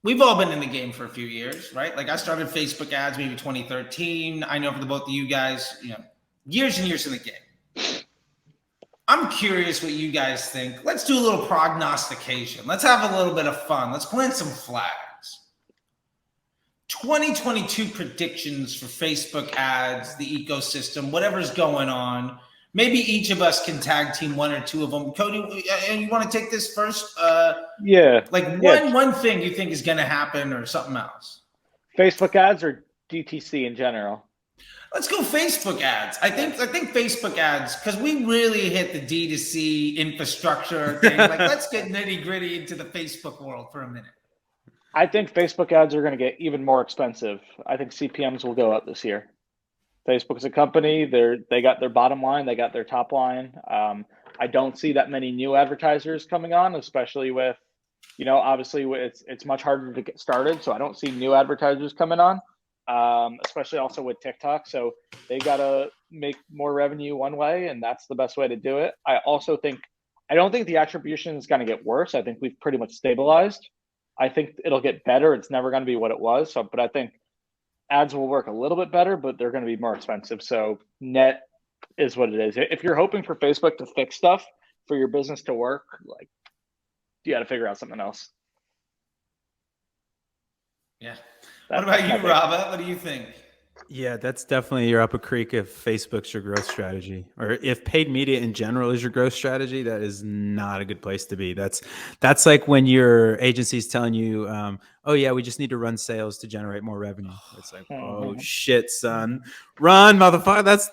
we've all been in the game for a few years, right? Like I started Facebook ads maybe 2013. I know for the both of you guys, years and years in the game. I'm curious what you guys think. Let's do a little prognostication. Let's have a little bit of fun. Let's plant some flags. 2022 predictions for Facebook ads, the ecosystem, whatever's going on. Maybe each of us can tag team one or two of them. Cody, you want to take this first? One thing you think is going to happen or something else? Facebook ads or DTC in general? Let's go Facebook ads. I think Facebook ads, because we really hit the D2C infrastructure thing. Like, let's get nitty gritty into the Facebook world for a minute. I think Facebook ads are going to get even more expensive. I think CPMs will go up this year. Facebook is a company. They got their bottom line. They got their top line. I don't see that many new advertisers coming on, especially with, obviously it's much harder to get started. So I don't see new advertisers coming on. Especially also with TikTok. So they got to make more revenue one way, and that's the best way to do it. I don't think the attribution is going to get worse. I think we've pretty much stabilized. I think it'll get better. It's never going to be what it was. But I think ads will work a little bit better, but they're going to be more expensive. So net is what it is. If you're hoping for Facebook to fix stuff for your business to work, like, you got to figure out something else. Yeah. What about you, Rabah? What do you think? Yeah, that's definitely you're up a creek if Facebook's your growth strategy, or if paid media in general is your growth strategy. That is not a good place to be. That's like when your agency's telling you, "Oh yeah, we just need to run sales to generate more revenue." It's like, "Oh shit, son, run, motherfucker!" That's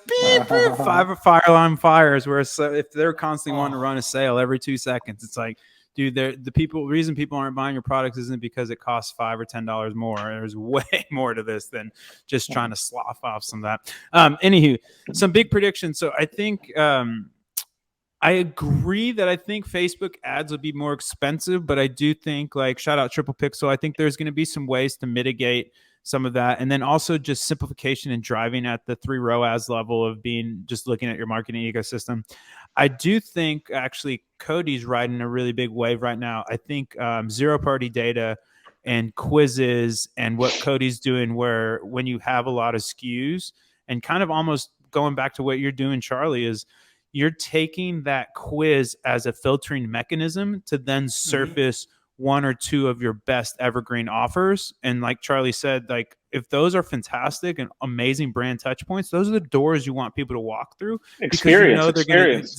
fire alarm fires. Where if they're constantly wanting to run a sale every 2 seconds, it's like, dude, the reason people aren't buying your products isn't because it costs $5 or $10 more. There's way more to this than just trying to slough off some of that. Anywho, some big predictions. So I think I agree that I think Facebook ads will be more expensive, but I do think, like, shout out Triple Pixel, I think there's going to be some ways to mitigate some of that. And then also just simplification and driving at the 3 ROAS level of being just looking at your marketing ecosystem. I do think actually Cody's riding a really big wave right now. I think zero-party data and quizzes and what Cody's doing, where when you have a lot of SKUs and kind of almost going back to what you're doing, Charlie, is you're taking that quiz as a filtering mechanism to then surface one or two of your best evergreen offers. And like Charlie said, like, if those are fantastic and amazing brand touch points, those are the doors you want people to walk through. Experience.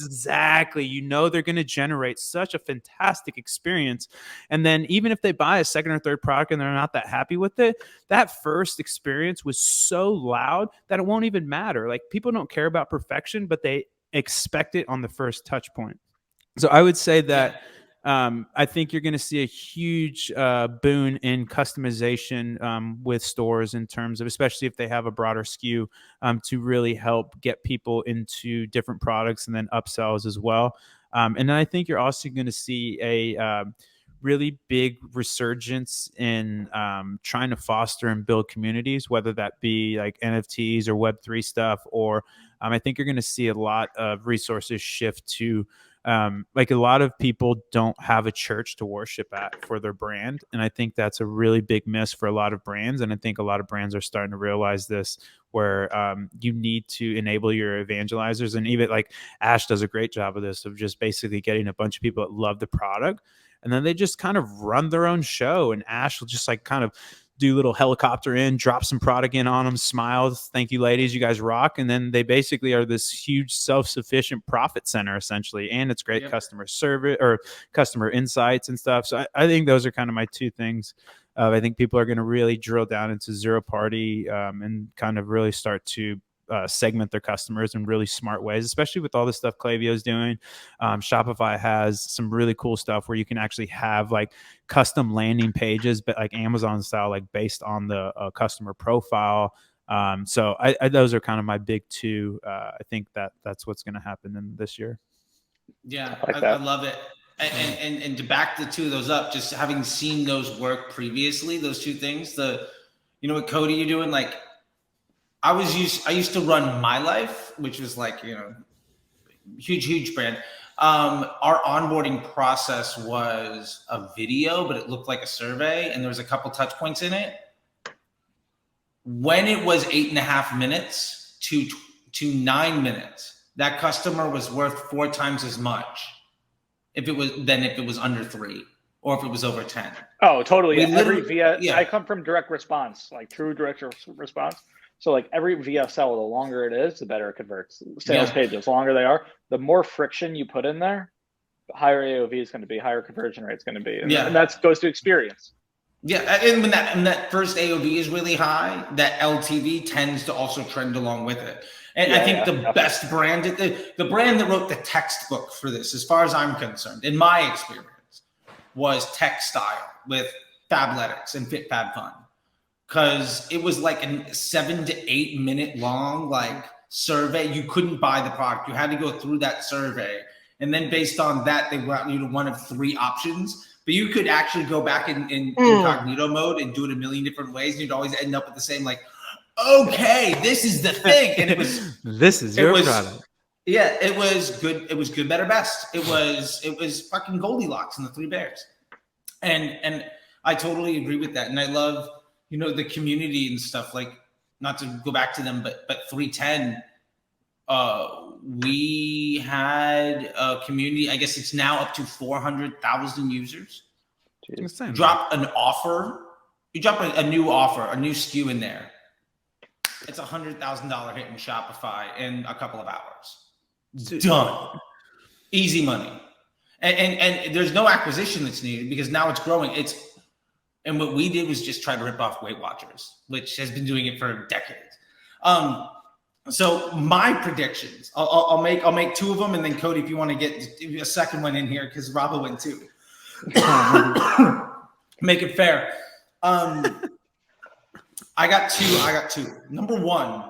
Exactly. They're going to generate such a fantastic experience. And then even if they buy a second or third product and they're not that happy with it, that first experience was so loud that it won't even matter. Like, people don't care about perfection, but they expect it on the first touch point. So I would say that I think you're going to see a huge boon in customization with stores in terms of, especially if they have a broader SKU, to really help get people into different products and then upsells as well. And then I think you're also going to see a really big resurgence in trying to foster and build communities, whether that be like NFTs or Web3 stuff, or I think you're going to see a lot of resources shift to like, a lot of people don't have a church to worship at for their brand. And I think that's a really big miss for a lot of brands. And I think a lot of brands are starting to realize this, where you need to enable your evangelizers. And even like Ash does a great job of this, of just basically getting a bunch of people that love the product, and then they just kind of run their own show. And Ash will just like kind of do a little helicopter in, drop some product in on them, smile, thank you ladies, you guys rock. And then they basically are this huge self-sufficient profit center essentially. And it's great customer service or customer insights and stuff. So I think those are kind of my two things. I think people are going to really drill down into zero party and kind of really start to segment their customers in really smart ways, especially with all the stuff Klaviyo's doing. Shopify has some really cool stuff where you can actually have like custom landing pages, but like Amazon style, like based on the customer profile. So those are kind of my big two. I think that's what's going to happen in this year. Yeah, I love it. And to back the two of those up, just having seen those work previously, those two things, what Cody you're doing, like, I used to run My Life, which was like, huge brand. Our onboarding process was a video, but it looked like a survey, and there was a couple touch points in it. When it was 8.5 minutes to 9 minutes, that customer was worth 4 times as much if it was under 3 or if it was over 10. Oh, totally. We Every literally- I come from direct response, like true direct response. So like every VSL, the longer it is, the better it converts. Sales pages, the longer they are, the more friction you put in there, the higher AOV is going to be, higher conversion rate is going to be. And that goes to experience. Yeah, and when that first AOV is really high, that LTV tends to also trend along with it. And I think the best brand, the brand that wrote the textbook for this, as far as I'm concerned, in my experience, was Textile with Fabletics and FitFabFun. Because it was like a 7 to 8 minute long like survey. You couldn't buy the product. You had to go through that survey. And then based on that, they brought you to one of 3 options. But you could actually go back in incognito mode and do it a million different ways. And you'd always end up with the same, like, okay, this is the thing. And it was this is your product. Yeah, it was good. It was good, better, best. It was fucking Goldilocks and the 3 bears. And I totally agree with that. And I love, the community and stuff, like, not to go back to them, but 310, we had a community, I guess it's now up to 400,000 users. Drop an offer. You drop a new offer, a new SKU in there. It's $100,000 hit in Shopify in a couple of hours. Done. Easy money. And there's no acquisition that's needed because now it's growing. And what we did was just try to rip off Weight Watchers, which has been doing it for decades. So my predictions, I'll make 2 of them, and then Cody, if you want to get a second one in here, because Rabah went 2. Make it fair. I got two. Number 1,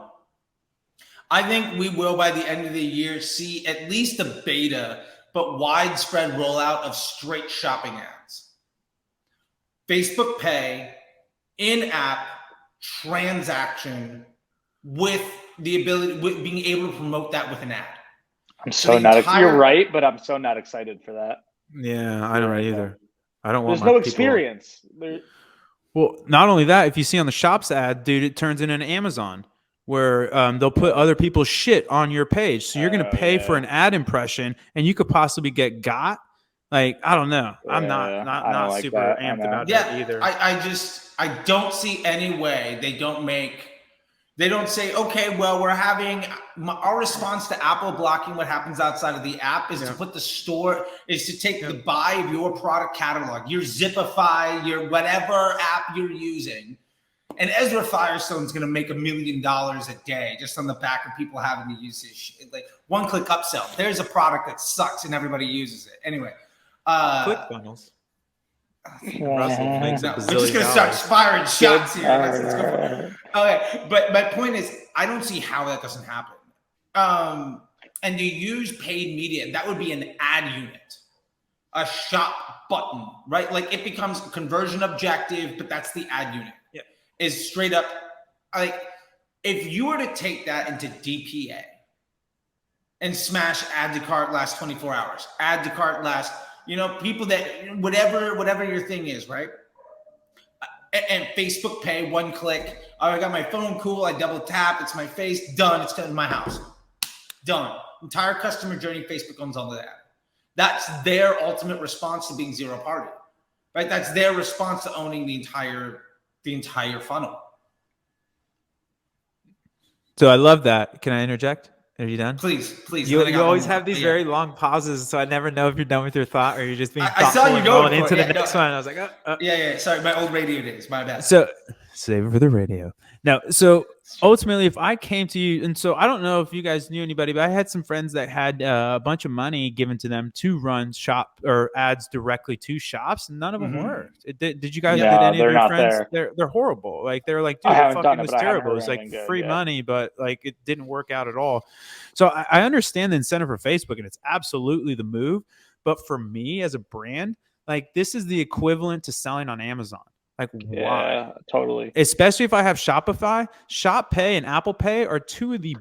I think we will by the end of the year see at least a beta, but widespread rollout of straight shopping ads. Facebook Pay, in-app transaction with the ability, with being able to promote that with an ad. You're right, but I'm so not excited for that. Yeah, I don't either. I don't want. There's no experience. Well, not only that, if you see on the Shops ad, dude, it turns into an Amazon where they'll put other people's shit on your page. So you're going to pay for an ad impression, and you could possibly get got. Like, I don't know. I'm not like super amped about that either. I don't see any way they don't say, okay, well, we're having our response to Apple blocking what happens outside of the app is to put the store, is to take the buy of your product catalog, your Zipify, your whatever app you're using. And Ezra Firestone's going to make $1 million a day just on the back of people having to use his shit. Like, one-click upsell. There's a product that sucks and everybody uses it. Anyway. ClickFunnels. Russell makes we're just gonna start firing shots here. Let's go for it. Okay, but my point is, I don't see how that doesn't happen. And you use paid media, that would be an ad unit, a shop button, right? Like, it becomes conversion objective, but that's the ad unit. Yeah, is straight up like, if you were to take that into DPA and smash add to cart last 24 hours, add to cart last. People that whatever your thing is, right? And Facebook Pay, 1 click. Oh, I got my phone, cool. I double tap. It's my face. Done. It's in my house. Done. Entire customer journey. Facebook owns all of that. That's their ultimate response to being zero party, right? That's their response to owning the entire funnel. So I love that. Can I interject? Are you done? Please. You always have these very long pauses, so I never know if you're done with your thought or you're just being thoughtful. I saw you going into the next one. I was like, Yeah. Sorry, my old radio days. My bad. So save it for the radio. No. So ultimately, if I came to you, and so I don't know if you guys knew anybody, but I had some friends that had a bunch of money given to them to run shop or ads directly to shops, and none of them worked. Did you guys? Did any of your friends? They're horrible. Like, they're like, dude, it fucking was terrible. It was like free money, but like it didn't work out at all. So I understand the incentive for Facebook, and it's absolutely the move. But for me as a brand, like, this is the equivalent to selling on Amazon. Like, why? Yeah, totally. Especially if I have Shopify, Shop Pay and Apple Pay are 2 of the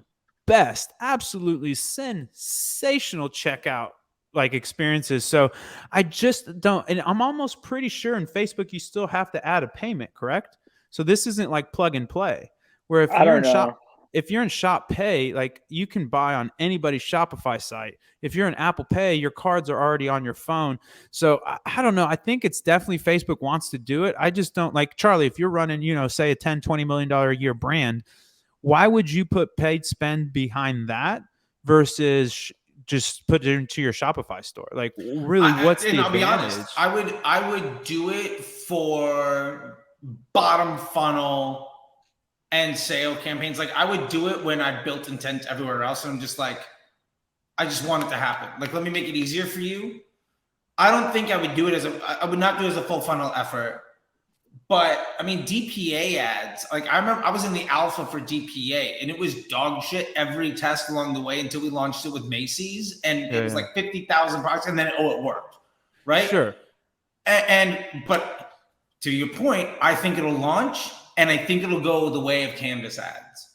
best, absolutely sensational checkout like experiences. So I just don't, and I'm almost pretty sure in Facebook you still have to add a payment, correct? So this isn't like plug and play. Where I don't know. if you're in Shop Pay, like you can buy on anybody's Shopify site. If you're in Apple Pay, your cards are already on your phone. So I don't know. I think it's definitely Facebook wants to do it. I just don't like Charlie. If you're running, say a $10-20 million a year brand, why would you put paid spend behind that versus just put it into your Shopify store? Like, really, what's the I'll be advantage? honest, I would do it for bottom funnel and sale campaigns. Like I would do it when I built intent everywhere else. And I'm just like, I just want it to happen. Like, let me make it easier for you. I don't think I would do it I would not do it as a full funnel effort. But I mean, DPA ads, like I remember I was in the alpha for DPA and it was dog shit every test along the way until we launched it with Macy's. And it was like 50,000 products and then, it worked. Right. Sure. But to your point, I think it'll launch. And I think it'll go the way of Canvas ads.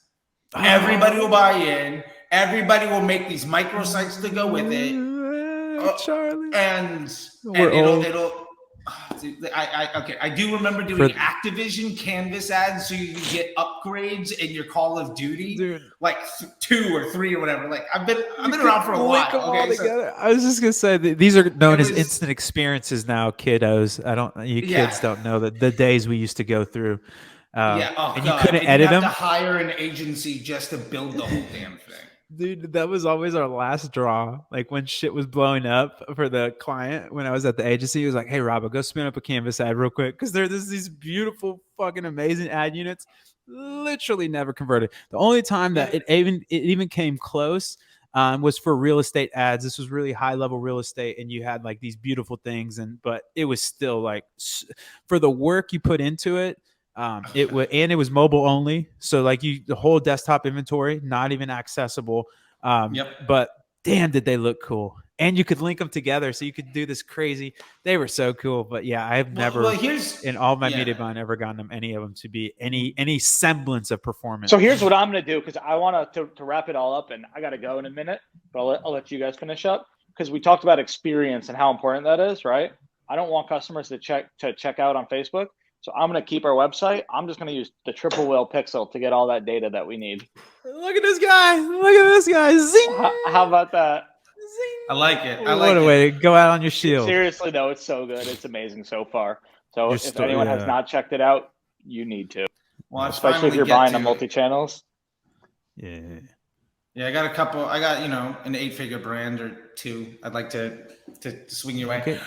Everybody will buy in. Everybody will make these microsites to go with it. Charlie. And I do remember doing Activision Canvas ads so you can get upgrades in your Call of Duty, dude. Like 2 or 3 or whatever. Like I've been around for a while. Okay, so, I was just gonna say these are known as instant experiences now, kiddos. Kids don't know that the days we used to go through. And you couldn't edit them. You have to hire an agency just to build the whole damn thing. Dude, that was always our last draw. Like when shit was blowing up for the client, when I was at the agency, he was like, "Hey, Rabah, go spin up a Canvas ad real quick." Because there's these beautiful, fucking amazing ad units, literally never converted. The only time that it even came close was for real estate ads. This was really high level real estate, and you had like these beautiful things, but it was still like for the work you put into it. It was mobile only, so like the whole desktop inventory not even accessible. But damn, did they look cool? And you could link them together, so you could do this crazy. They were so cool. But yeah, I have never in all my media buying ever gotten them any of them to be any semblance of performance. So here's what I'm gonna do because I want to wrap it all up, and I gotta go in a minute, but I'll let you guys finish up because we talked about experience and how important that is, right? I don't want customers to check out on Facebook. So I'm going to keep our website. I'm just going to use the triple whale pixel to get all that data that we need. Look at this guy. Zing. How about that? Zing. I like it. What a way to go out on your shield. Seriously, though, it's so good. It's amazing so far. So if anyone has not checked it out, you need to. Well, especially if you're buying the multi-channels. Yeah. Yeah, I got a couple. I got, an 8-figure brand or 2. I'd like to swing your way. Okay.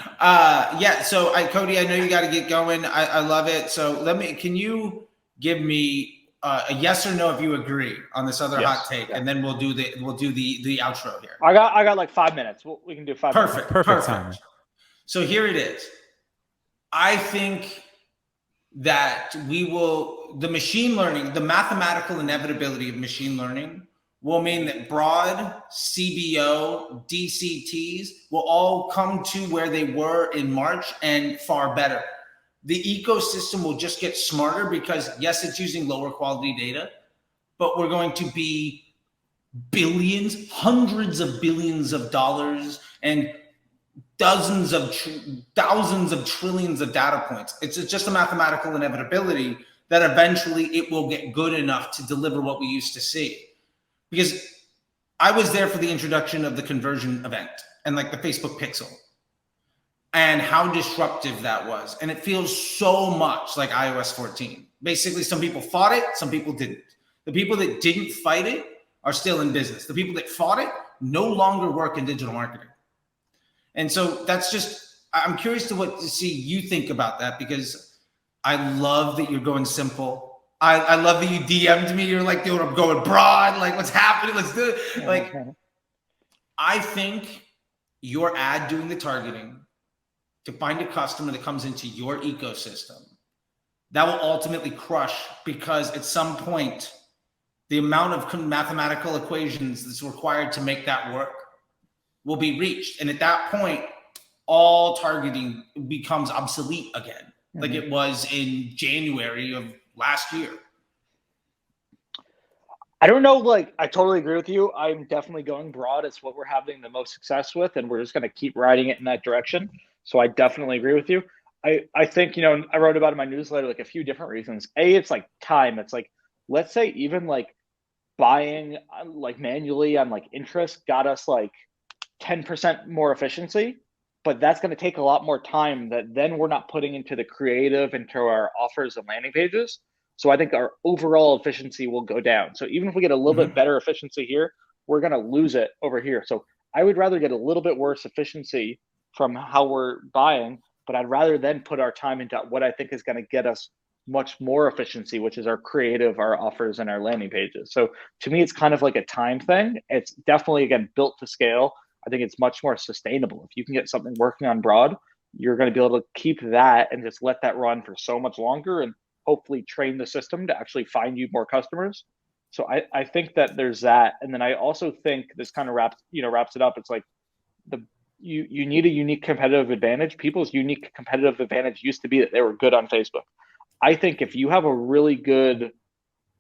So Cody, I know you got to get going. I love it. So can you give me a yes or no if you agree on this other hot take, and then we'll do the outro here. I got like 5 minutes. We can do 5 minutes. Perfect time. So here it is. I think that the machine learning, the mathematical inevitability of machine learning will mean that broad, CBO, DCTs will all come to where they were in March and far better. The ecosystem will just get smarter because, yes, it's using lower quality data, but we're going to be billions, hundreds of billions of dollars and thousands of trillions of data points. It's just a mathematical inevitability that eventually it will get good enough to deliver what we used to see. Because I was there for the introduction of the conversion event and like the Facebook pixel and how disruptive that was. And it feels so much like iOS 14. Basically, some people fought it, some people didn't. The people that didn't fight it are still in business. The people that fought it no longer work in digital marketing. And so I'm curious to see you think about that, because I love that you're going simple. I love that you DM'd me. You're like, dude, I'm going broad. Like, what's happening? Let's do it. Like, I think your ad doing the targeting to find a customer that comes into your ecosystem, that will ultimately crush, because at some point, the amount of mathematical equations that's required to make that work will be reached. And at that point, all targeting becomes obsolete again, like it was in January of last year. I don't know. Like, I totally agree with you. I'm definitely going broad. It's what we're having the most success with, and we're just going to keep riding it in that direction. So I definitely agree with you. I think, I wrote about in my newsletter, like a few different reasons. It's like time. It's like, let's say even like buying like manually on like interest got us like 10% more efficiency, but that's going to take a lot more time that then we're not putting into the creative, into our offers and landing pages. So I think our overall efficiency will go down. So even if we get a little bit better efficiency here, we're going to lose it over here. So I would rather get a little bit worse efficiency from how we're buying, but I'd rather then put our time into what I think is going to get us much more efficiency, which is our creative, our offers, and our landing pages. So to me, it's kind of like a time thing. It's definitely, again, built to scale. I think it's much more sustainable. If you can get something working on broad, you're going to be able to keep that and just let that run for so much longer and hopefully train the system to actually find you more customers. So I think that there's that. And then I also think this kind of wraps it up. It's like you need a unique competitive advantage. People's unique competitive advantage used to be that they were good on Facebook. I think if you have a really good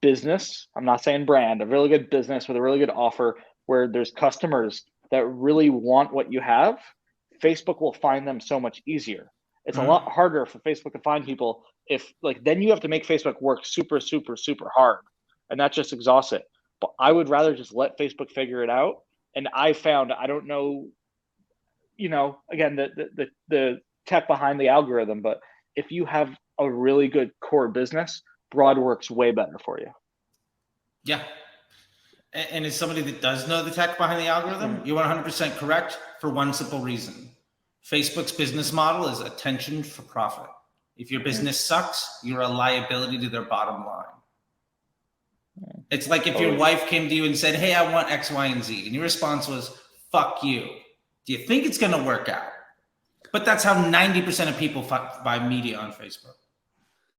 business, I'm not saying brand, a really good business with a really good offer where there's customers that really want what you have, Facebook will find them so much easier. It's a lot harder for Facebook to find people if then you have to make Facebook work super, super, super hard. And that just exhausts it. But I would rather just let Facebook figure it out. And I found, I don't know, again, the tech behind the algorithm, but if you have a really good core business, broad works way better for you. Yeah. And as somebody that does know the tech behind the algorithm, you're 100% correct for one simple reason. Facebook's business model is attention for profit. If your business sucks, you're a liability to their bottom line. It's like if your wife came to you and said, hey, I want X, Y, and Z. And your response was, fuck you. Do you think it's going to work out? But that's how 90% of people buy media on Facebook.